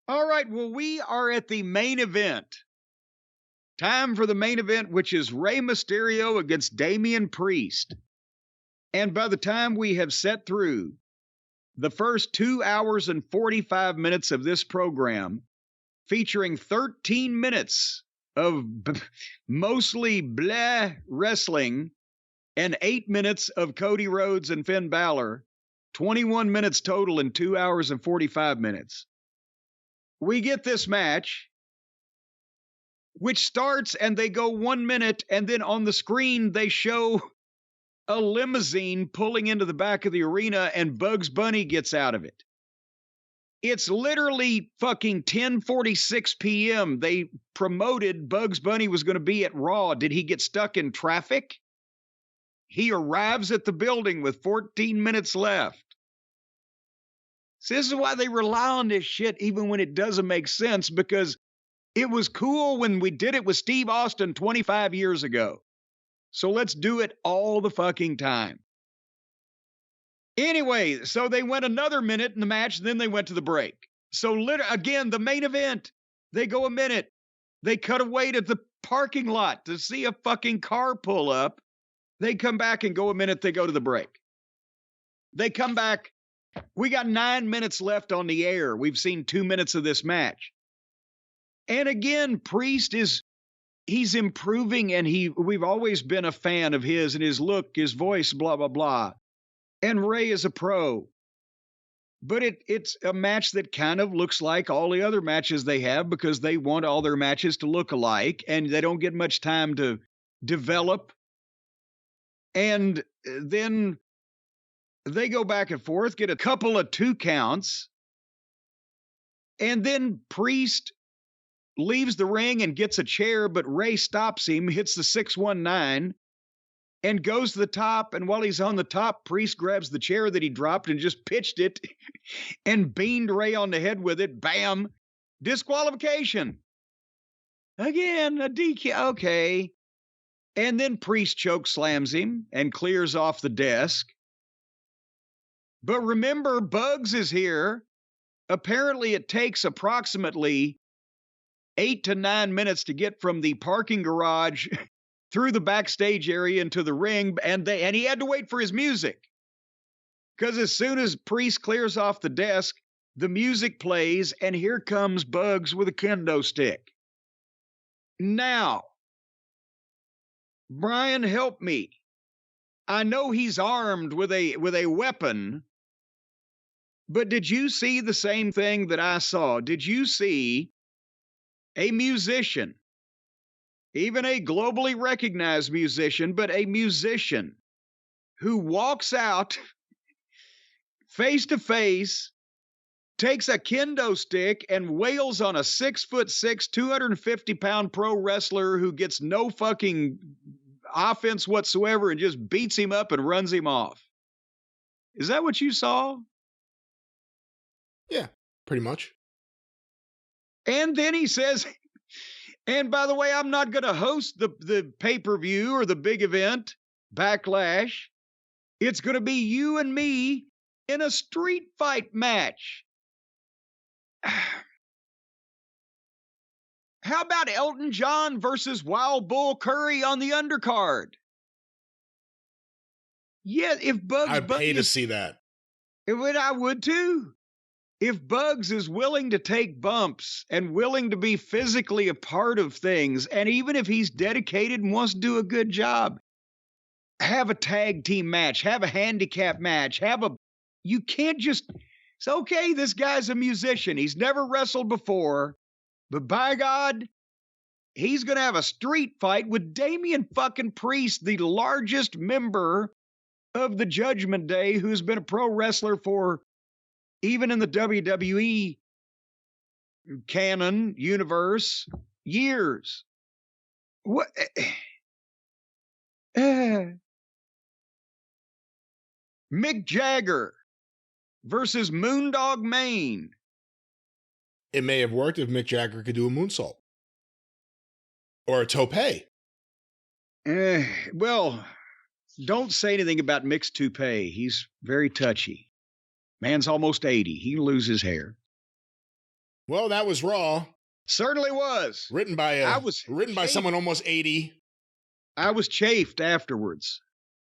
All right, well, we are at the main event. Time for the main event, which is Rey Mysterio against Damien Priest. And by the time we have set through the first 2 hours and 45 minutes of this program, featuring 13 minutes of mostly blah wrestling and 8 minutes of Cody Rhodes and Finn Balor, 21 minutes total in 2 hours and 45 minutes. We get this match, which starts and they go 1 minute, and then on the screen they show a limousine pulling into the back of the arena and Bugs Bunny gets out of it. It's literally fucking 10:46 p.m. They promoted Bugs Bunny was going to be at Raw. Did he get stuck in traffic? He arrives at the building with 14 minutes left. So this is why they rely on this shit even when it doesn't make sense, because it was cool when we did it with Steve Austin 25 years ago. So let's do it all the fucking time. Anyway, so they went another minute in the match, then they went to the break. So again, the main event, they go a minute. They cut away to the parking lot to see a fucking car pull up. They come back and go a minute, they go to the break. They come back. We got 9 minutes left on the air. We've seen 2 minutes of this match. And again, Priest he's improving, and we've always been a fan of his and his look, his voice, blah, blah, blah. And Rey is a pro. But it's a match that kind of looks like all the other matches they have, because they want all their matches to look alike and they don't get much time to develop. And then they go back and forth, get a couple of 2 counts. And then Priest leaves the ring and gets a chair, but Rey stops him, hits the 619, and goes to the top. And while he's on the top, Priest grabs the chair that he dropped and just pitched it and beamed Rey on the head with it. Bam! Disqualification. Again, a DQ. Okay. And then Priest choke slams him and clears off the desk. But remember, Bugs is here. Apparently, it takes approximately 8 to 9 minutes to get from the parking garage through the backstage area into the ring, and he had to wait for his music. Because as soon as Priest clears off the desk, the music plays, and here comes Bugs with a kendo stick. Now, Brian, help me. I know he's armed with a weapon, but did you see the same thing that I saw? Did you see a musician, even a globally recognized musician, but a musician who walks out face to face, takes a kendo stick and wails on a 6'6", 250-pound pro wrestler who gets no fucking offense whatsoever and just beats him up and runs him off? Is that what you saw? Yeah, pretty much. And then he says, and by the way, I'm not going to host the pay-per-view or the big event, Backlash. It's going to be you and me in a street fight match. How about Elton John versus Wild Bull Curry on the undercard? Yeah, if Bugs I'd Bunny pay to see that. I would too. If Bugs is willing to take bumps and willing to be physically a part of things, and even if he's dedicated and wants to do a good job, have a tag team match, have a handicap match, you can't just, it's okay, this guy's a musician. He's never wrestled before, but by God, he's going to have a street fight with Damien fucking Priest, the largest member of the Judgment Day, who's been a pro wrestler for, even in the WWE canon universe, years. What? Mick Jagger versus Moondog Mayne. It may have worked if Mick Jagger could do a moonsault. Or a tope. Well, don't say anything about Mick's toupee. He's very touchy. Man's almost 80. He can lose his hair. Well, that was Raw. Certainly was. Written by I was someone almost 80. I was chafed afterwards.